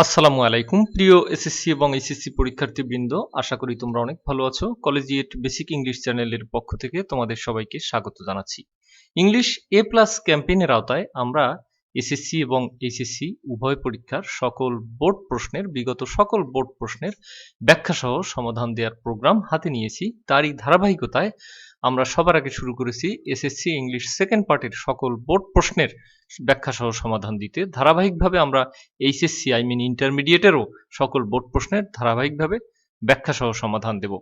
আসসালামু আলাইকুম প্রিয় এসএসসি এবং এইচএসসি পরীক্ষার্থীবৃন্দ, আশা করি তোমরা অনেক ভালো আছো। কলেজিয়েট বেসিক ইংলিশ চ্যানেলের পক্ষ থেকে তোমাদের সবাইকে স্বাগত জানাচ্ছি। ইংলিশ এ প্লাস ক্যাম্পেইনের আওতায় আমরা এসএসসি এবং এইচএসসি উভয় পরীক্ষার সকল বোর্ড প্রশ্নের বিগত সকল বোর্ড প্রশ্নের ব্যাখ্যা সহ সমাধান দেওয়ার প্রোগ্রাম হাতে নিয়েছি। তারই ধারাবাহিকতায় আমরা সবার আগে শুরু করেছি এসএসসি ইংলিশ সেকেন্ড পার্টের সকল বোর্ড প্রশ্নের ব্যাখ্যা সহ সমাধান দিতে। ধারাবাহিকভাবে আমরা এইচএসসি ইন্টারমিডিয়েটেরও সকল বোর্ড প্রশ্নের ধারাবাহিকভাবে ব্যাখ্যা সহ সমাধান দেব।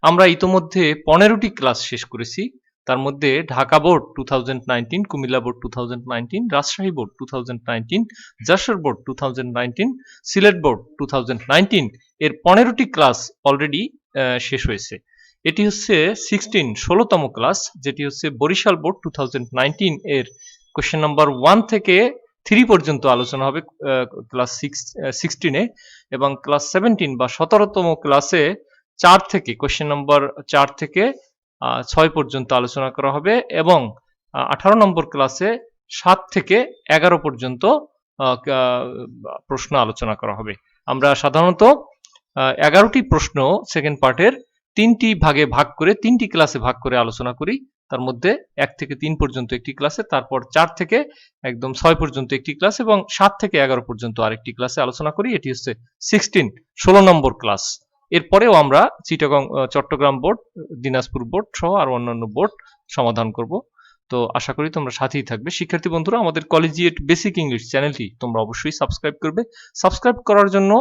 আমরা ইতোমধ্যে 15টি ক্লাস শেষ করেছি। তার মধ্যে Dhaka board 2019, Comilla board 2019, Rajshahi board 2019, Jessore board 2019, Sylhet board 2019 এর 15টি ক্লাস অলরেডি শেষ হয়েছে। এটি হচ্ছে 16তম ক্লাস, যেটি হচ্ছে বরিশাল বোর্ড 2019 এর কোশ্চেন নাম্বার 1 থেকে 3 পর্যন্ত আলোচনা হবে ক্লাস 16-এ, এবং ক্লাস 17 বা 17তম ক্লাসে 4 থেকে কোশ্চেন নাম্বার 4 থেকে 6 পর্যন্ত আলোচনা করা হবে, এবং 18 নম্বর ক্লাসে 7 থেকে 11 পর্যন্ত প্রশ্ন আলোচনা করা হবে। আমরা সাধারণত 11টি প্রশ্ন সেকেন্ড পার্টের 3টি ভাগে ভাগ করে 3টি ক্লাসে ভাগ করে আলোচনা করি। তার মধ্যে 1 থেকে 3 পর্যন্ত একটি ক্লাসে, তারপর 4 থেকে একদম 6 পর্যন্ত একটি ক্লাস, এবং 7 থেকে 11 পর্যন্ত আরেকটি ক্লাসে আলোচনা করি। এটি হচ্ছে 16 নম্বর ক্লাস। এরপরেও আমরা চিটাগং, চট্টগ্রাম বোর্ড, দিনাজপুর বোর্ড সহ আর অন্যান্য বোর্ড সমাধান করব। তো আশা করি তোমরা সাথেই থাকবে। শিক্ষার্থী বন্ধুরা, আমাদের কলেজিয়েট বেসিক ইংলিশ চ্যানেলটি তোমরা অবশ্যই সাবস্ক্রাইব করবে। সাবস্ক্রাইব করার জন্য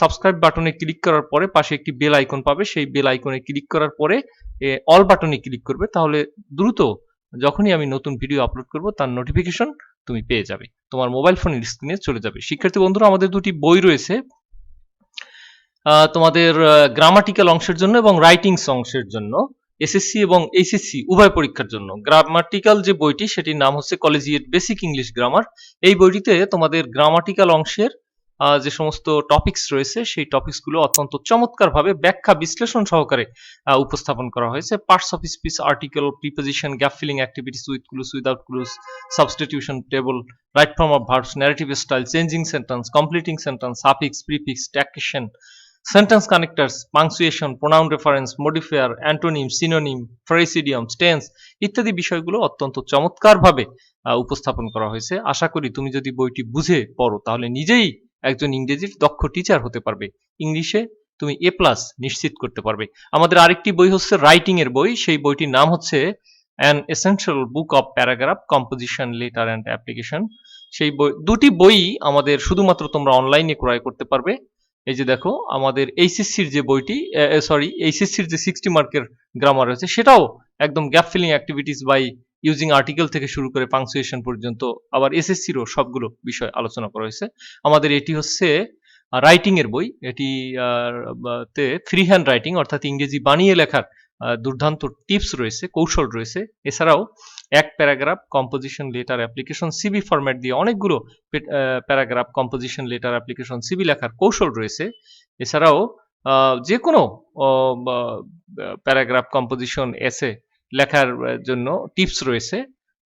সাবস্ক্রাইব বাটনে ক্লিক করার পরে পাশে একটি বেল আইকন পাবে। সেই বেল আইকনে ক্লিক করার পরে অল বাটনে ক্লিক করবে, তাহলে দ্রুত যখনই আমি নতুন ভিডিও আপলোড করব তার নোটিফিকেশন তুমি পেয়ে যাবে, তোমার মোবাইল ফোনের স্ক্রিনে চলে যাবে। শিক্ষার্থী বন্ধুরা, আমাদের দুটি বই রয়েছে তোমাদের গ্রামাটিক্যাল অংশের জন্য এবং রাইটিংস অংশের জন্য, এসএসসি এবং এইচএসসি উভয় পরীক্ষার জন্য। গ্রামাটিক্যাল যে বইটি সেটির নাম হচ্ছে কলেজিয়েট বেসিক ইংলিশ গ্রামার। এই বইটিতে তোমাদের গ্রামাটিক্যাল অংশের যে সমস্ত টপিকস রয়েছে সেই টপিকসগুলো অত্যন্ত চমৎকারভাবে ব্যাখ্যা বিশ্লেষণ সহকারে উপস্থাপন করা হয়েছে। Parts of speech, article, preposition, gap filling activities with clues, without clues, substitution table, right form of verbs, narrative style, changing sentence, completing sentence, suffix, prefix, tag question, sentence connectors, punctuation, pronoun reference, modifier, antonym, synonym, phrase idioms, tense ইত্যাদি বিষয়গুলো অত্যন্ত চমৎকারভাবে উপস্থাপন করা হয়েছে। আশা করি তুমি যদি বইটি বুঝে পড়ো তাহলে নিজেই একজন ইংরেজির দক্ষ টিচার হতে পারবে। ইংলিশে তুমি এ প্লাস নিশ্চিত করতে পারবে। আমাদের আরেকটি বই হচ্ছে রাইটিং এর বই। সেই বইটির নাম হচ্ছে an essential book of paragraph, composition, letter and application. সেই বই, দুটি বই আমাদের শুধুমাত্র তোমরা অনলাইনে ক্রয় করতে পারবে। এই যে দেখো, আমাদের এইচএসসির যে বইটি, এইচএসসির যে 60 মার্কের গ্রামার রয়েছে সেটাও একদম gap filling activities by using article থেকে শুরু করে পাংচুয়েশন পর্যন্ত, আবার এসএসসিরও সবগুলো বিষয় আলোচনা করা হয়েছে। আমাদের এটি হচ্ছে রাইটিং এর বই। এটি তে ফ্রি হ্যান্ড রাইটিং অর্থাৎ ইংরেজি বানিয়ে লেখার দুর্দান্ত টিপস রয়েছে, কৌশল রয়েছে। এছাড়াও এক paragraph, composition, letter, application, CV format দিয়ে অনেকগুলো paragraph, composition, letter, application, CV লেখার কৌশল রয়েছে। এছাড়াও যে কোনো প্যারাগ্রাফ, কম্পোজিশন, এসে লেখার জন্য টিপস রয়েছে।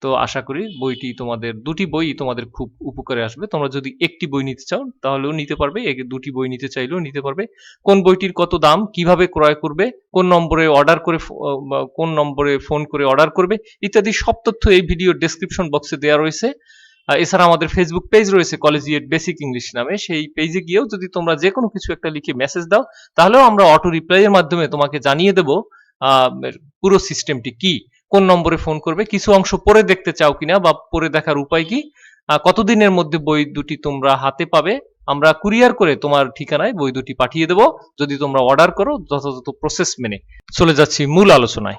তো আশা করি বইটি তোমাদের, দুটি বই তোমাদের খুব উপকারে আসবে। তোমরা যদি একটি বই নিতে চাও তাহলেও নিতে পারবে, দুটি বই নিতে চাইলেও নিতে পারবে। কোন বইটির কত দাম, কিভাবে ক্রয় করবে, কোন নম্বরে অর্ডার করে, কোন নম্বরে ফোন করে অর্ডার করবে ইত্যাদি সব তথ্য এই ভিডিওর ডেসক্রিপশন বক্সে দেওয়া রয়েছে। এছাড়া আমাদের ফেসবুক পেজ রয়েছে কলেজিয়েট বেসিক ইংলিশ নামে। সেই পেজে গিয়েও যদি তোমরা যে কোনো কিছু একটা লিখে মেসেজ দাও তাহলেও আমরা অটো রিপ্লাইয়ের মাধ্যমে তোমাকে জানিয়ে দেব পুরো সিস্টেমটি কি, কোন নম্বরে ফোন করবে, কিছু অংশ পড়ে দেখতে চাও কিনা বা পড়ে দেখার উপায় কি, কতদিনের মধ্যে বই দুটি তোমরা হাতে পাবে, আমরা কুরিয়ার করে তোমার ঠিকানায় বই দুটি পাঠিয়ে দেব যদি তোমরা অর্ডার করো যথাযথ প্রসেস মেনে। চলে যাচ্ছি মূল আলোচনায়।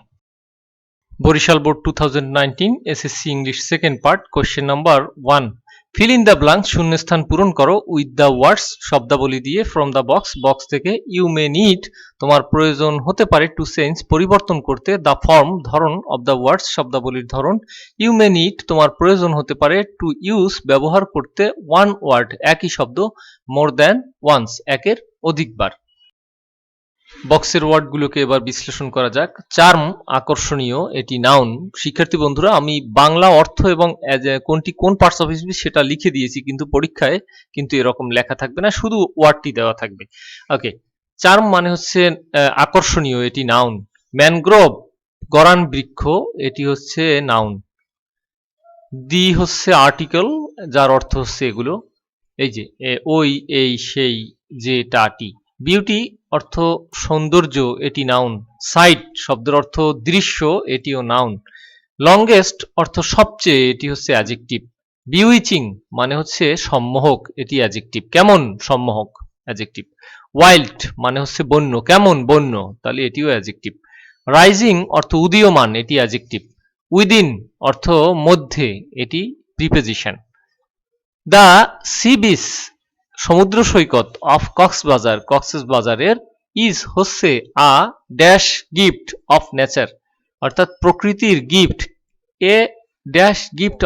Barishal board 2019 SSC English second part, question number 1, fill in the blanks, শূন্যস্থান পূরণ করো উইথ দ্য ওয়ার্ডস, শব্দাবলী দিয়ে, ফ্রম দ্য বক্স, বক্স থেকে, ইউ মে নিড, তোমার প্রয়োজন হতে পারে, টু চেঞ্জ, পরিবর্তন করতে, দ্য ফর্ম, ধরন, অফ দ্য ওয়ার্ডস, শব্দাবলীর ধরন, ইউ মে নিড, তোমার প্রয়োজন হতে পারে, টু ইউজ, ব্যবহার করতে, ওয়ান ওয়ার্ড, একই শব্দ, মোর দ্যান ওয়ান্স, একের অধিকবার। বক্সের ওয়ার্ডগুলোকে এবার বিশ্লেষণ করা যাক। চার্ম আকর্ষণীয়, এটি নাউন। শিক্ষার্থী বন্ধুরা, আমি বাংলা অর্থ এবং কোনটি কোন পার্টস অফ স্পিচ সেটা লিখে দিয়েছি, কিন্তু পরীক্ষায় কিন্তু এরকম লেখা থাকবে না, শুধু ওয়ার্ডটি দেওয়া থাকবে। ওকে, চার্ম মানে হচ্ছে আকর্ষণীয়, এটি নাউন। ম্যানগ্রোভ গরান বৃক্ষ, এটি হচ্ছে নাউন। দি হচ্ছে আর্টিকেল, যার অর্থ হচ্ছে এগুলো, এই যে ওই, এই, সেই, যে, টাটি। বিউটি অর্থ সৌন্দর্য, এটি নাউন। সাইট শব্দের অর্থ দৃশ্য, এটিও নাউন। লংগেস্ট অর্থ সবচেয়ে, এটি হচ্ছে অ্যাডজেক্টিভ। বিউইচিং মানে হচ্ছে সম্মোহক, এটি অ্যাডজেক্টিভ। কেমন সম্মোহক, অ্যাডজেক্টিভ। ওয়াইল্ড মানে হচ্ছে বন্য, কেমন বন্য, তাহলে এটিও অ্যাডজেক্টিভ। রাইজিং অর্থ উদীয়মান, এটি অ্যাডজেক্টিভ। উইদিন অর্থ মধ্যে, এটি প্রিপোজিশন। দ্য সি বিচ সমুদ্র সৈকত অফ কক্সবাজার, কক্সবাজারের, ইজ হচ্ছে a dash gift of nature, অর্থাৎ প্রকৃতির gift. A dash gift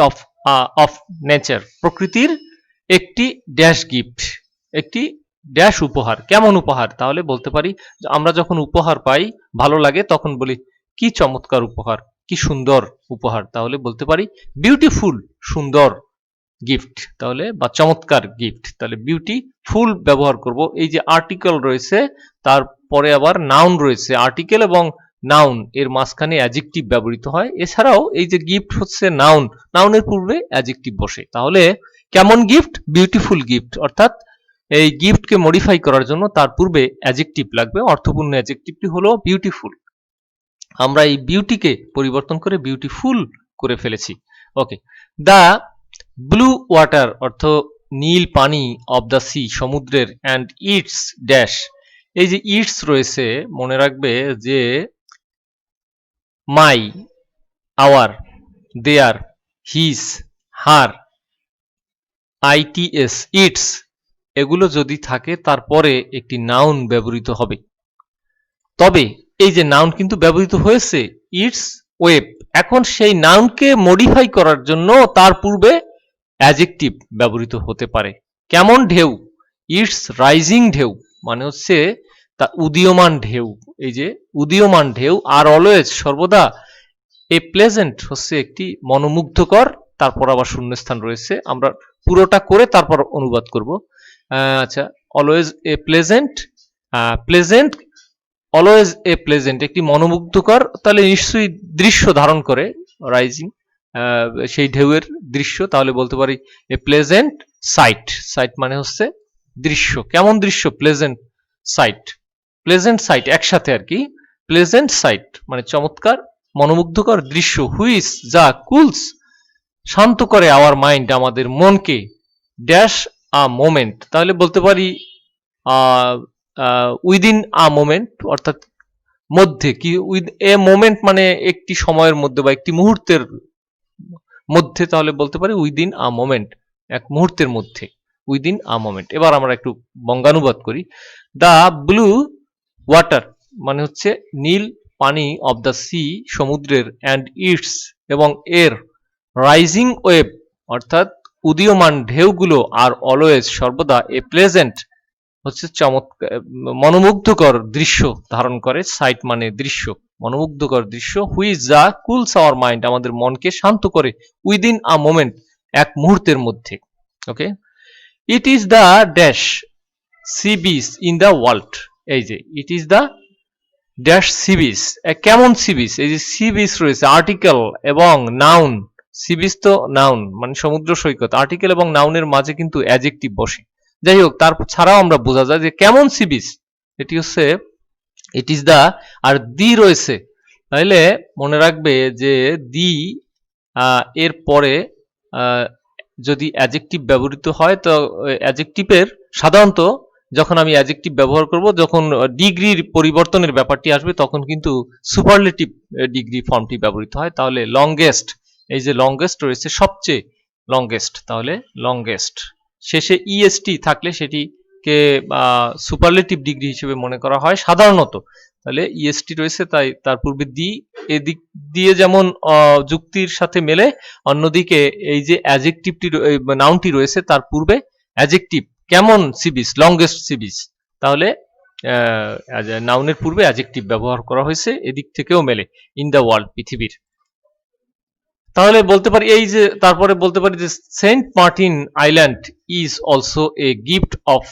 of nature, প্রকৃতির একটি ড্যাশ গিফট, একটি ড্যাশ উপহার। কেমন উপহার, তাহলে বলতে পারি আমরা যখন উপহার পাই ভালো লাগে তখন বলি কি চমৎকার উপহার, কি সুন্দর উপহার, তাহলে বলতে পারি বিউটিফুল, সুন্দর গিফট, তাহলে বা চমৎকার গিফট, তাহলে বিউটিফুল ব্যবহার করব। এই যে আর্টিকেল রয়েছে, তারপরে আবার নাউন রয়েছে, আর্টিকেল এবং নাউন এর মাঝখানে অ্যাডজেক্টিভ ব্যবহৃত হয়। এছাড়াও এই যে গিফট হচ্ছে নাউন, নাউনের পূর্বে অ্যাডজেক্টিভ বসে। তাহলে কেমন গিফট, বিউটিফুল গিফট, অর্থাৎ এই গিফটকে মডিফাই করার জন্য তার পূর্বে অ্যাডজেক্টিভ লাগবে। অর্থপূর্ণ অ্যাডজেক্টিভটি হলো বিউটিফুল। আমরা এই বিউটিকে পরিবর্তন করে বিউটিফুল করে ফেলেছি। ওকে, দা ব্লু ওয়াটার অর্থ নীল পানি, অব দ্য সি সমুদ্রের, অ্যান্ড ইটস ড্যাশ, এই যে ইটস রয়েছে মনে রাখবে যে my, our, their, his, her, I T S, it's, এগুলো যদি থাকে তারপরে একটি নাউন ব্যবহৃত হবে। তবে এই যে নাউন কিন্তু ব্যবহৃত হয়েছে, ইটস ওয়েব, এখন সেই নাউনকে মডিফাই করার জন্য তার পূর্বে অ্যাডজেক্টিভ ব্যবহৃত হতে পারে। কেমন ঢেউ, ইটস রাইজিং ঢেউ, মানে হচ্ছে তা উদীয়মান ঢেউ, এই যে উদীয়মান ঢেউ। আর অলওয়েজ সর্বদা, এ প্লেজেন্ট হচ্ছে একটি মনোমুগ্ধকর, তারপর আবার শূন্যস্থান রয়েছে, আমরা পুরোটা করে তারপর অনুবাদ করব। আচ্ছা, always a pleasant, pleasant, always a pleasant একটি মনোমুগ্ধকর, তাহলে নিশ্চয়ই দৃশ্য ধারণ করে, রাইজিং সেই ঢেউয়ের দৃশ্য, তাহলে বলতে পারি এ প্লেজেন্ট সাইট, সাইট মানে হচ্ছে দৃশ্য। কেমন দৃশ্য, প্লেজেন্ট সাইট, প্লেজেন্ট সাইট একসাথে আর কি। প্লেজেন্ট সাইট মানে চমৎকার মনোমুগ্ধকর দৃশ্য। হুইচ যা কুলস শান্ত করে আওয়ার মাইন্ড আমাদের মনকে, ড্যাশ আ মোমেন্ট, তাহলে বলতে পারি উইদিন আ মোমেন্ট, অর্থাৎ মধ্যে, কি উইথ এ মোমেন্ট মানে একটি সময়ের মধ্যে বা একটি মুহূর্তের মধ্যে, তাহলে বলতে পারি উইদিন আ মোমেন্ট, এক মুহূর্তের মধ্যে, উইদিন আ মোমেন্ট। এবার আমরা একটু বঙ্গানুবাদ করি। দ্য ব্লু ওয়াটার মানে হচ্ছে নীল পানি, অব দ্য সি সমুদ্রের, অ্যান্ড ইটস এবং এর, রাইজিং ওয়েভ অর্থাৎ উদীয়মান ঢেউগুলো, আর অলওয়েজ সর্বদা, এ প্লেজেন্ট হচ্ছে চমৎকার মনোমুগ্ধকর দৃশ্য ধারণ করে, সাইট মানে দৃশ্য, মনোমুগ্ধকর দৃশ্য। হুইচ যা কুলস আওয়ার মাইন্ড আমাদের মনকে শান্ত করে, উইদিন আ মোমেন্ট এক মুহূর্তের মধ্যে। Okay, it is the dash sea beach in the world, এই যে it is the dash sea beach, কেমন সি বিচ, এই যে সি বিচ রয়েছে আর্টিকেল এবং নাউন, সি বিচ তো নাউন মানে সমুদ্র সৈকত, আর্টিকেল এবং নাউনের মাঝে কিন্তু অ্যাডজেক্টিভ বসে। যাই হোক, তার ছাড়াও আমরা বোঝা যায় যে কেমন সি বিচ, এটি হচ্ছে ইট ইজ দ্য, আর দি রয়েছে, তাইলে মনে রাখবে যে দি এর পরে যদি অ্যাডজেক্টিভ ব্যবহৃত হয় তো অ্যাডজেক্টিভের সাধারণত যখন আমি অ্যাডজেক্টিভ ব্যবহার করব, যখন ডিগ্রির পরিবর্তনের ব্যাপারটি আসবে তখন কিন্তু সুপারলেটিভ ডিগ্রি ফর্মটি ব্যবহৃত হয়। তাহলে লংগেস্ট, এই যে লংগেস্ট রয়েছে সবচেয়ে লংগেস্ট, তাহলে লংগেস্ট শেষে ইএসটি থাকলে সেটিকে সুপারলেটিভ ডিগ্রি হিসেবে মনে করা হয় সাধারণত। তাহলে ইএসটি রয়েছে, তাই তার পূর্বে দি, এদিক দিয়ে যেমন যুক্তির সাথে মেলে, অন্যদিকে এই যে অ্যাডজেক্টিভটি নাউনটি রয়েছে তার পূর্বে অ্যাডজেক্টিভ। কেমন sea beach, longest sea beach, তাহলে নাউনের পূর্বে অ্যাডজেক্টিভ ব্যবহার করা হয়েছে, এদিক থেকেও মেলে। ইন দ্য ওয়ার্ল্ড, পৃথিবীর। তাহলে বলতে পারি এই যে, তারপরে বলতে পারি যে Saint Martin island is also a gift of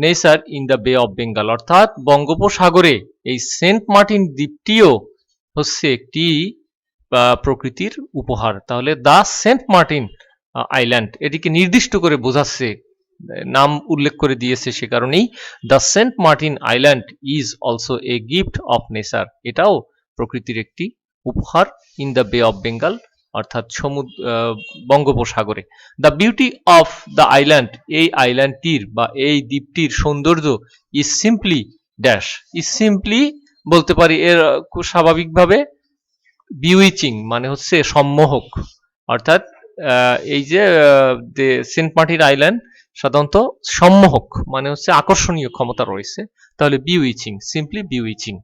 nature in the bay of Bengal, অর্থাৎ বঙ্গোপসাগরে এই সেন্ট মার্টিন দ্বীপটিও হচ্ছে একটি প্রকৃতির উপহার। তাহলে দ্য সেন্ট মার্টিন আইল্যান্ড এটিকে নির্দিষ্ট করে বোঝাচ্ছে, নাম উল্লেখ করে দিয়েছে, সে কারণেই the Saint Martin island is also a gift of nature, এটাও প্রকৃতির একটি উপহার। In the bay of Bengal, অর্থাৎ বঙ্গোপসাগরে। The beauty of the island, এই আইল্যান্ডটির বা এই দ্বীপটির সৌন্দর্য is simply dash, is simply বলতে পারি এর স্বাভাবিকভাবে বিউইচিং মানে হচ্ছে সম্মোহক, অর্থাৎ এই যে সেন্ট মার্টিন আইল্যান্ড সাধারণত সম্মোহক মানে হচ্ছে আকর্ষণীয় ক্ষমতা রয়েছে, তাহলে bewitching, simply bewitching.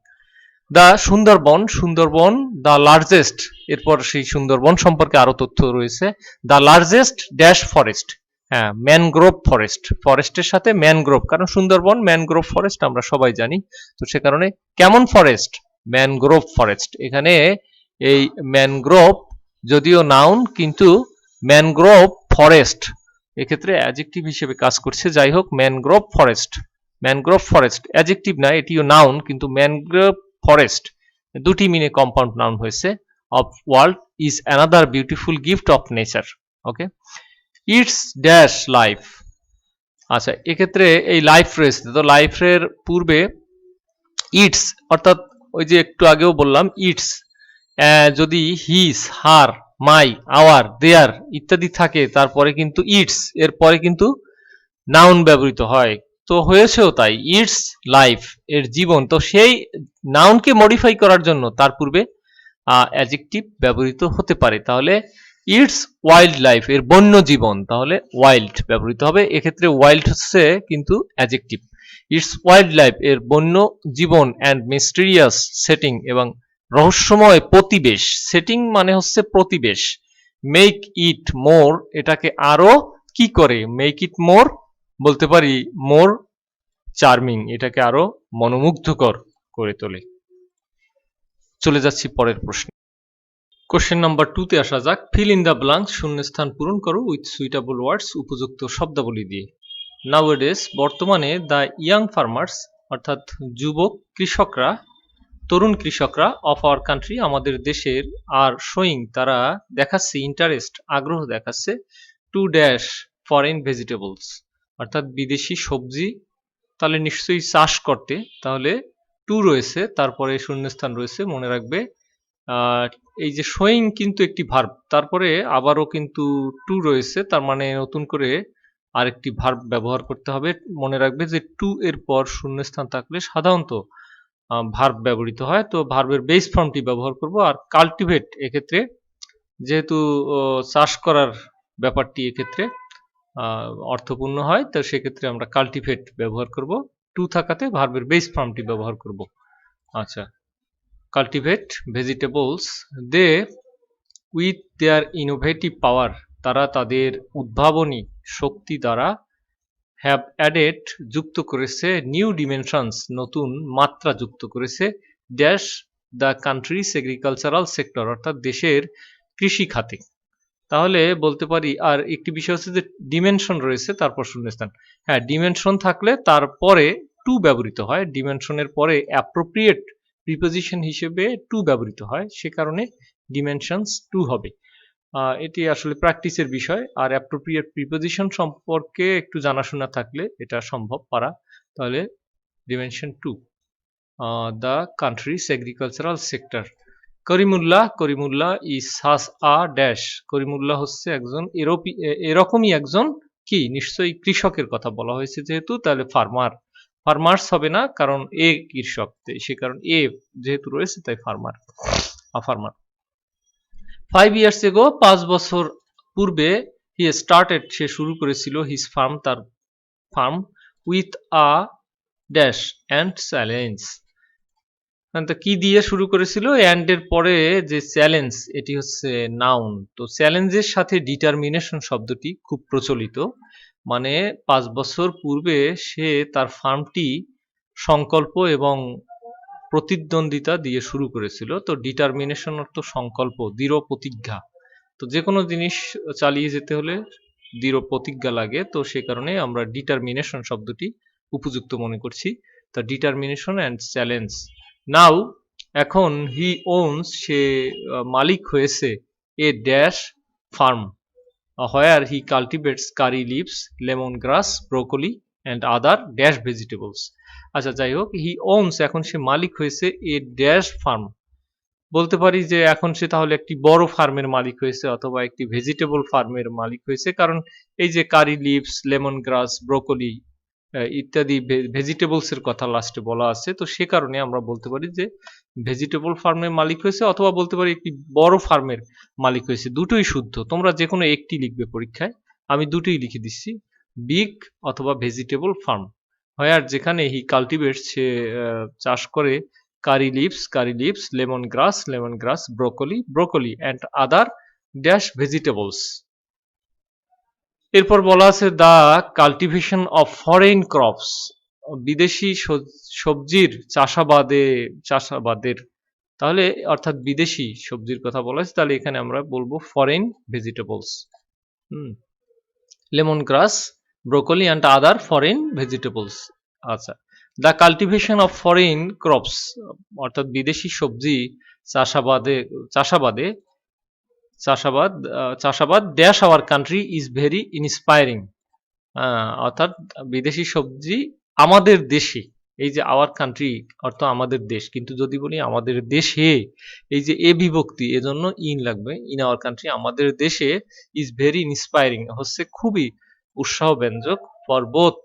The Sundarban, Sundarban the largest, এরপর সেই সুন্দরবন সম্পর্কে আরো তথ্য রয়েছে। দ্য লার্জেস্ট ড্যাশ ফরেস্ট, হ্যাঁ ম্যানগ্রোভ ফরেস্ট, ফরেস্টের সাথে ম্যানগ্রোভ, কারণ সুন্দরবন ম্যানগ্রোভ ফরেস্ট আমরা সবাই জানি, তো সে কারণে কেমন ফরেস্ট, ম্যানগ্রোভ ফরেস্ট। এখানে এই ম্যানগ্রোভ যদিও নাউন, কিন্তু ম্যানগ্রোভ ফরেস্ট এক্ষেত্রে অ্যাডজেক্টিভ হিসেবে কাজ করছে। যাই হোক, mangrove forest, mangrove forest adjective না, এটিও নাউন, কিন্তু ম্যানগ্রোভ ফরেস্ট দুটি মিনে কম্পাউন্ড নাউন হয়েছে। Of world is another beautiful gift of nature. Okay, it's dash life, আচ্ছা এক্ষেত্রে এই লাইফ রয়েছে, তো লাইফের পূর্বে ইটস, অর্থাৎ ওই যে একটু আগেও বললাম ইটস, যদি হিস, হার, মাই, আওয়ার, দেয়ার ইত্যাদি থাকে, তারপরে কিন্তু ইটস এর পরে কিন্তু নাউন ব্যবহৃত হয়, তো হয়েছেও তাই, ইটস লাইফ এর জীবন, তো সেই নাউনকে মডিফাই করার জন্য তার পূর্বে অ্যাডজেক্টিভ ব্যবহৃত হতে পারে। তাহলে ইটস ওয়াইল্ড লাইফ এর বন্য জীবন, তাহলে ওয়াইল্ড ব্যবহৃত হবে, এক্ষেত্রে ওয়াইল্ড হচ্ছে কিন্তু অ্যাডজেক্টিভ। ইটস ওয়াইল্ড লাইফ এর বন্য জীবন অ্যান্ড মিস্টেরিয়াস সেটিং, এবং রহস্যময় প্রতিবেশ, সেটিং মানে হচ্ছে প্রতিবেশ। মেক ইট মোর, এটাকে আরো কি করে, মেক ইট মোর বলতে পারি মোর চার্মিং, এটাকে আরো মনোমুগ্ধকর করে তোলে। চলে যাচ্ছি পরের প্রশ্ন। কোশ্চেন নাম্বার 2 তে আসা যাক। ফিল ইন দ্য ব্ল্যাঙ্কস, শূন্যস্থান পূরণ করো উইথ সুইটেবল ওয়ার্ডস, উপযুক্ত শব্দাবলী দিয়ে। নাওএডেজ, বর্তমানে দ্য ইয়াং ফার্মার্স, অর্থাৎ যুবক কৃষকরা, তরুণ কৃষকরা অফ আওয়ার কান্ট্রি, আমাদের দেশের, আর শোয়িং, তারা দেখাচ্ছে, ইন্টারেস্ট আগ্রহ দেখাচ্ছে, টু ড্যাশ ফরেন ভেজিটেবলস, অর্থাৎ বিদেশি সবজি, তাহলে নিশ্চয়ই চাষ করতে, তাহলে টু রয়েছে, তারপরে শূন্যস্থান রয়েছে, মনে রাখবে। এই যে শোয়িং কিন্তু একটি ভার্ব, তারপরে আবারও কিন্তু টু রয়েছে, তার মানে নতুন করে আরেকটি ভার্ব ব্যবহার করতে হবে। মনে রাখবে যে টু এর পর শূন্যস্থান থাকলে সাধারণত ভার্ব ব্যবহৃত হয়, তো ভার্বের বেস ফর্মটি ব্যবহার করব। আর কাল্টিভেট, এক্ষেত্রে যেহেতু চাষ করার ব্যাপারটি এক্ষেত্রে অর্থপূর্ণ হয়, তো সেক্ষেত্রে আমরা কাল্টিভেট ব্যবহার করব, টু থাকাতে ভার্বের বেস ফর্মটি ব্যবহার করব। আচ্ছা, cultivate vegetables, they with their innovative power, তারা তাদের উদ্ভাবনী শক্তি দ্বারা, হ্যাভ অ্যাডেড যুক্ত করেছে, নিউ ডিমেনশনস নতুন মাত্রা যুক্ত করেছে, dash the country's agricultural sector, অর্থাৎ দেশের কৃষি খাতে। তাহলে বলতে পারি, আর একটি বিষয় হচ্ছে যে ডিমেনশন রয়েছে, তারপর শূন্যস্থান, হ্যাঁ ডিমেনশন থাকলে তারপরে টু ব্যবহৃত হয়, ডিমেনশনের পরে অ্যাপ্রোপ্রিয়েট প্রিপোজিশন হিসেবে টু ব্যবহৃত হয়, সে কারণে ডিমেনশনস টু হবে। এটি আসলে প্র্যাকটিসের বিষয়, আর অ্যাপ্রোপ্রিয়েট প্রিপোজিশন সম্পর্কে একটু জানাশোনা থাকলে এটা সম্ভব পারা। তাহলে dimension two, the country's agricultural sector. Karimullah, Karimullah is such a dash, Karimullah হচ্ছে একজন এরকমই একজন কি, নিশ্চয়ই কৃষকের কথা বলা হয়েছে যেহেতু, তাহলে ফার্মার, ফার্মার্স হবে না, কারণ এ কৃষক, সে কারণ এ যেহেতু রয়েছে তাই ফার্মার, ফার্মার। 5 years ago, 5 বছর পূর্বে, হি স্টার্টেড, সে শুরু করেছিল, হিজ ফার্ম, তার farm, with a dash and challenge, কি দিয়ে শুরু করেছিল, অ্যান্ড এর পরে যে চ্যালেঞ্জ, এটি হচ্ছে নাউন, তো চ্যালেঞ্জের সাথে ডিটারমিনেশন শব্দটি খুব প্রচলিত, মানে 5 বছর পূর্বে সে তার ফার্মটি সংকল্প এবং প্রতিদ্বন্দ্বিতা দিয়ে শুরু করেছিল। তো ডিটারমিনেশন অর্থ সংকল্প, দৃঢ় প্রতিজ্ঞা। তো যে কোনো জিনিস চালিয়ে যেতে হলে দৃঢ় প্রতিজ্ঞা লাগে, তো সে কারণে আমরা ডিটারমিনেশন শব্দটি উপযুক্ত মনে করছি। তো ডিটারমিনেশন অ্যান্ড চ্যালেঞ্জ। নাও এখন হি ওনস, সে মালিক হয়েছে, a dash farm where he cultivates curry leaves, lemongrass, broccoli and other dash vegetables. আচ্ছা যাই হোক, হি ওনস এখন সে মালিক হয়েছে এ ড্যাশ ফার্ম, বলতে পারি যে এখন সে তাহলে একটি বড় ফার্মের মালিক হয়েছে অথবা একটি ভেজিটেবল ফার্মের মালিক হয়েছে, কারণ এই যে কারি লিভস, লেমন গ্রাস, ব্রোকলি ইত্যাদি ভেজিটেবলস এর কথা লাস্টে বলা আছে, তো সে কারণে আমরা বলতে পারি যে ভেজিটেবল ফার্মের মালিক হয়েছে, অথবা বলতে পারি একটি বড় ফার্মের মালিক হয়েছে। দুটোই শুদ্ধ, তোমরা যে কোনো একটি লিখবে পরীক্ষায়, আমি দুটোই লিখে দিচ্ছি, বিগ অথবা ভেজিটেবল ফার্ম। হয় যেখানে হি কাল্টিভেটস, সে চাষ করে curry leaves, lemon grass, broccoli and other dash vegetables. এরপর বলা আছে the cultivation of foreign crops, বিদেশি সবজির চাষাবাদের, তাহলে অর্থাৎ বিদেশি সবজির কথা বলা আছে, তাহলে এখানে আমরা বলবো foreign vegetables. Lemon grass, broccoli and other foreign vegetables. আচ্ছা, the cultivation of foreign crops, অর্থাৎ বিদেশি সবজি চাষাবাদ dash our country is very inspiring. অর্থাৎ বিদেশি সবজি আমাদের দেশে, এই যে আওয়ার কান্ট্রি অর্থ আমাদের দেশ, কিন্তু যদি বলি আমাদের দেশে, এই যে এ বিভক্তি, এজন্য ইন লাগবে, ইন আওয়ার কান্ট্রি, আমাদের দেশে, ইজ ভেরি ইন্সপায়ারিং হচ্ছে খুবই উৎসাহ ব্যঞ্জক, for both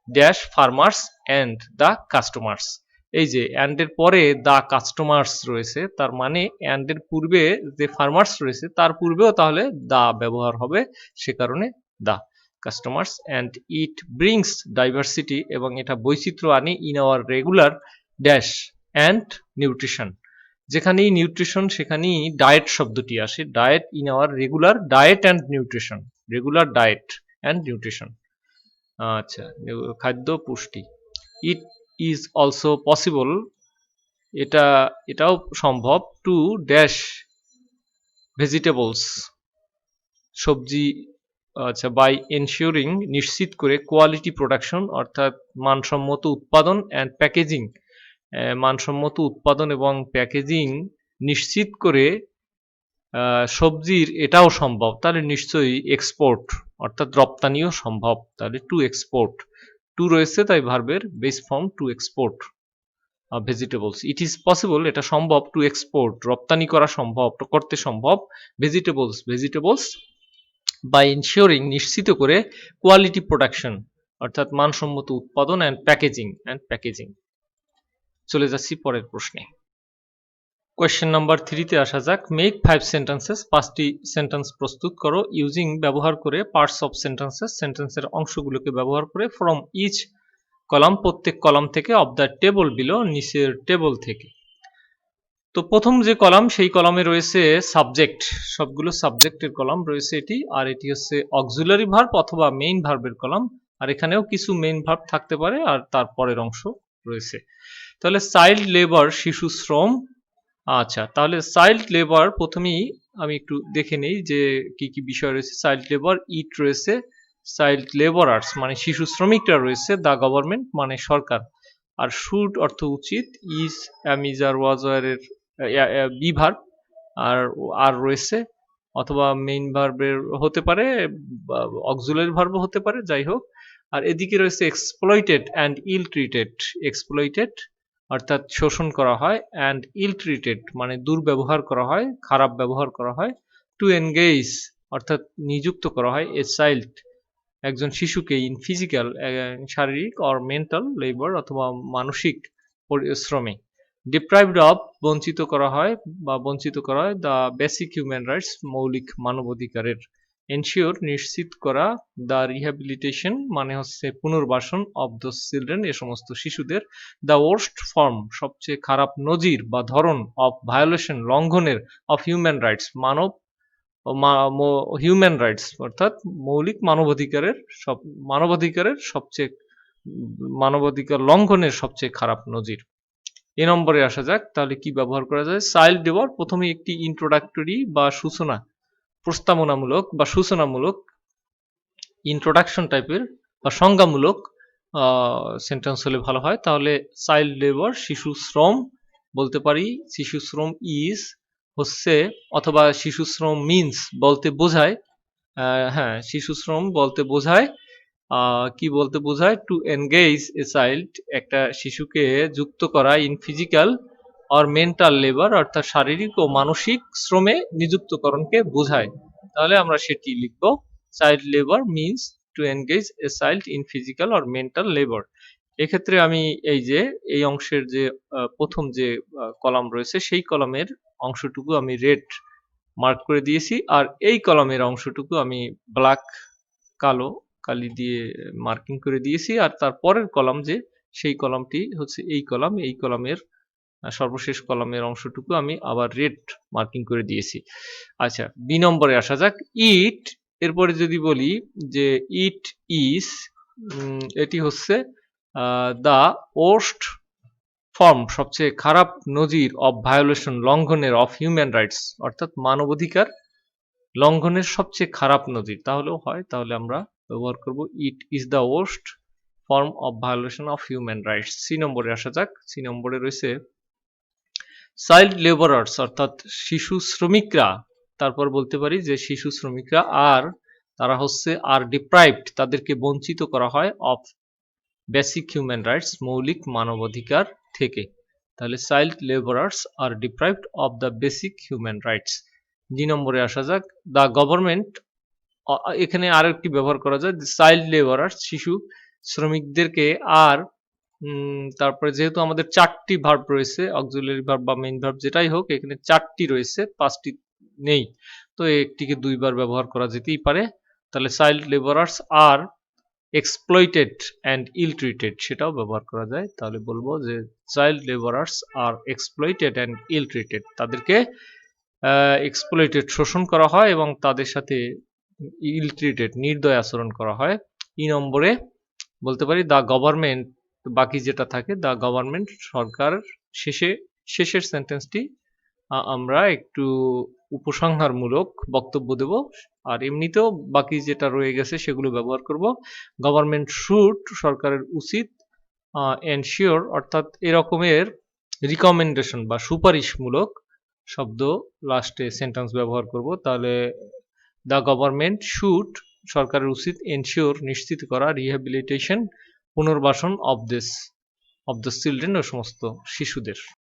dash farmers and the customers. এই যে অ্যান্ড এর পরে দ্য কাস্টমার্স রয়েছে, তার মানে অ্যান্ড এর পূর্বে যে ফার্মার্স রয়েছে তার পূর্বেও তাহলে দা ব্যবহার হবে, সে কারণে the customers. And it brings diversity, এবং এটা বৈচিত্র্য আনে, in our regular dash and nutrition, যেখানেই নিউট্রিশন সেখানেই ডায়েট শব্দটি আসে, diet in our regular diet and nutrition, regular diet and nutrition. আচ্ছা, খাদ্য পুষ্টি। ইট ইজ অলসো পসিবল, এটাও সম্ভব, টু ড্যাশ ভেজিটেবলস, সবজি, আচ্ছা, বাই এনশিওরিং, নিশ্চিত করে, কোয়ালিটি প্রোডাকশন অর্থাৎ মানসম্মত উৎপাদন, অ্যান্ড প্যাকেজিং, মানসম্মত উৎপাদন এবং প্যাকেজিং নিশ্চিত করে সবজির, এটাও সম্ভব, তাহলে নিশ্চয়ই এক্সপোর্ট অর্থাৎ রপ্তানিও সম্ভব, তাহলে টু এক্সপোর্ট, টু রয়েছে তাই ভার্বের base form two export vegetables. It is possible, এটা সম্ভব, টু এক্সপোর্ট রপ্তানি করা সম্ভব, করতে সম্ভব, ভেজিটেবলস বাই এনশিওরিং নিশ্চিত করে, কোয়ালিটি প্রোডাকশন অর্থাৎ মানসম্মত উৎপাদন, অ্যান্ড প্যাকেজিং। চলে যাচ্ছি পরের প্রশ্নে। কোয়েশ্চেন নাম্বার 3 তে আসা যাক। মেক 5 সেন্টেন্সেস, 5টি সেন্টেন্স প্রস্তুত করো, ইউজিং ব্যবহার করে, পার্টস অফ সেন্টেন্সেস, সেন্টেন্সের অংশগুলোকে ব্যবহার করে, ফ্রম ইচ কলাম, প্রত্যেক কলাম থেকে, অফ দ্য টেবল বিলো, নিচের টেবল থেকে। তো প্রথম যে কলাম, সেই কলামে রয়েছে সাবজেক্ট, সবগুলো সাবজেক্টের কলাম রয়েছে এটি, আর এটি হচ্ছে অক্সিলারি ভার্ব অথবা মেইন ভার্বের কলাম, আর এখানেও কিছু মেইন ভার্ব থাকতে পারে, আর তার পরের অংশ রয়েছে। তাহলে চাইল্ড লেবার, শিশু শ্রম। আচ্ছা, তাহলে চাইল্ড লেবার প্রথমেই আমি একটু দেখে নেই যে কি কি বিষয় রয়েছে। চাইল্ড লেবার, ইট রয়েছে, চাইল্ড লেবারার্স মানে শিশু শ্রমিকরা রয়েছে, দ্য গভর্নমেন্ট মানে সরকার, আর শুড অর্থ উচিত, ইজ, এম, ইজ, আর, ওয়াজ, আর এর বি ভার্ব, আর রয়েছে, অথবা মেইন ভার্বের হতে পারে, অক্সিলারি ভার্বও হতে পারে, যাই হোক। আর এদিকে রয়েছে exploited and ill treated, exploited অর্থাৎ শোষণ করা হয়, অ্যান্ড ইল ট্রিটেড মানে দুর্ব্যবহার করা হয়, খারাপ ব্যবহার করা হয়, টু এনগেজ অর্থাৎ নিযুক্ত করা হয়, এ চাইল্ড একজন শিশুকে, ইন ফিজিক্যাল শারীরিক, অর মেন্টাল লেবার অথবা মানসিক পরিশ্রমে, ডিপ্রাইভড অফ বঞ্চিত করা হয় দ্য বেসিক হিউম্যান রাইটস মৌলিক মানবাধিকারের, এনশিওর নিশ্চিত করা, দ্য রিহ্যাবিলিটেশন মানে হচ্ছে পুনর্বাসন, অফ দ্য চিলড্রেন এ সমস্ত শিশুদের, দ্য ওয়ার্স্ট ফর্ম সবচেয়ে খারাপ নজির বা ধরন, অফ ভায়োলেশন লঙ্ঘনের, of human rights human rights অর্থাৎ মৌলিক মানবাধিকারের সবচেয়ে মানবাধিকার লঙ্ঘনের সবচেয়ে খারাপ নজির। এ নম্বরে আসা যাক, তাহলে কি ব্যবহার করা যায়? চাইল্ড লেবার প্রথমে একটি ইন্ট্রোডাক্টরি বা সূচনা, প্রস্তাবনামূলক বা সূচনামূলক ইন্ট্রোডাকশন টাইপের বা সংজ্ঞামূলক সেন্টেন্স হলে ভালো হয়। তাহলে চাইল্ড লেবার শিশু শ্রম বলতে পারি। শিশু শ্রম ইজ হচ্ছে, অথবা শিশু শ্রম মিনস বলতে বোঝায়, হ্যাঁ শিশু শ্রম বলতে বোঝায়, কি বলতে বোঝায়? টু এনগেজ এ চাইল্ড, একটা শিশুকে যুক্ত করা, in physical or mental labour, অর্থাৎ শারীরিক ও মানসিক শ্রমে নিযুক্তকরণকে বোঝায়। তাহলে আমরা সেটি লিখব, child labour means to engage a child in physical or mental labour. এক্ষেত্রে আমি এই অংশের যে প্রথম যে কলাম রয়েছে সেই কলামের অংশটুকু আমি রেড মার্ক করে দিয়েছি, আর এই কলামের অংশটুকু আমি ব্ল্যাক, কালো কালি দিয়ে মার্কিং করে দিয়েছি। আর তার পরের কলাম যে সেই কলামটি হচ্ছে এই কলাম, এই কলামের সর্বশেষ কলামের অংশটুকু আমি আবার রেড মার্কিং করে দিয়েছি। আচ্ছা, বি নম্বরে আসা যাক। ইট, এরপরে যদি বলি যে ইট ইজ, এটি হচ্ছে দ্য ওর্স্ট ফর্ম, সবচেয়ে খারাপ নজির, অফ ভায়োলেশন লঙ্ঘনের, অফ হিউম্যান রাইটস, অর্থাৎ মানবাধিকার লঙ্ঘনের সবচেয়ে খারাপ নজির। তাহলেও হয়, তাহলে আমরা ব্যবহার করব it is the worst form of violation of human rights. C নম্বরে আসা যাক। সি নম্বরে রয়েছে চাইল্ড লেবারার্স, অর্থাৎ শিশু শ্রমিকরা। তারপর বলতে পারি যে শিশু শ্রমিকরা তারা হচ্ছে ডিপ্রাইভড, তাদেরকে বঞ্চিত করা হয়, অফ বেসিক হিউম্যান রাইটস, মৌলিক মানবাধিকার থেকে। তাহলে child labourers are deprived of the basic human rights. দুই নম্বরে আসা যাক। দ্য গভর্নমেন্ট, এখানে আরেকটি ব্যবহার করা যায়, চাইল্ড লেবারার্স শিশু শ্রমিকদেরকে, তারপরে যেহেতু আমাদের চারটি ভার্ব রয়েছে, অক্সিলারি ভার্ব বা মেইন ভার্ব যেটাই হোক, এখানে চারটি রয়েছে, পাঁচটি নেই, তো একটিকে দুইবার ব্যবহার করা যেতেই পারে। তাহলে child labourers are exploited and ill treated, সেটাও ব্যবহার করা যায়। তাহলে বলবো যে child labourers are exploited and ill treated, তাদেরকে এক্সপ্লয়েটেড শোষণ করা হয় এবং তাদের সাথে ইল ট্রিটেড নির্দয় আচরণ করা হয়। ই নম্বরে বলতে পারি দ্য গভর্নমেন্ট, বাকি যেটা থাকে দ্য গভর্নমেন্ট, সরকার, শেষের সেন্টেন্সটি আমরা একটু উপসংহারমূলক বক্তব্য দেব, আর এমনিতেও বাকি যেটা রয়ে গেছে সেগুলো ব্যবহার করব। গভর্নমেন্ট শুড, সরকারের উচিত, এনশিওর, অর্থাৎ এরকমের রিকমেন্ডেশন বা সুপারিশমূলক শব্দ লাস্টে সেন্টেন্স ব্যবহার করব। তাহলে দ্য গভর্নমেন্ট শুড, সরকারের উচিত, এনশিওর, নিশ্চিত করা, রিহ্যাবিলিটেশন, পুনর্বাসন অফ দ্য চিলড্রেন, ও সমস্ত শিশুদের।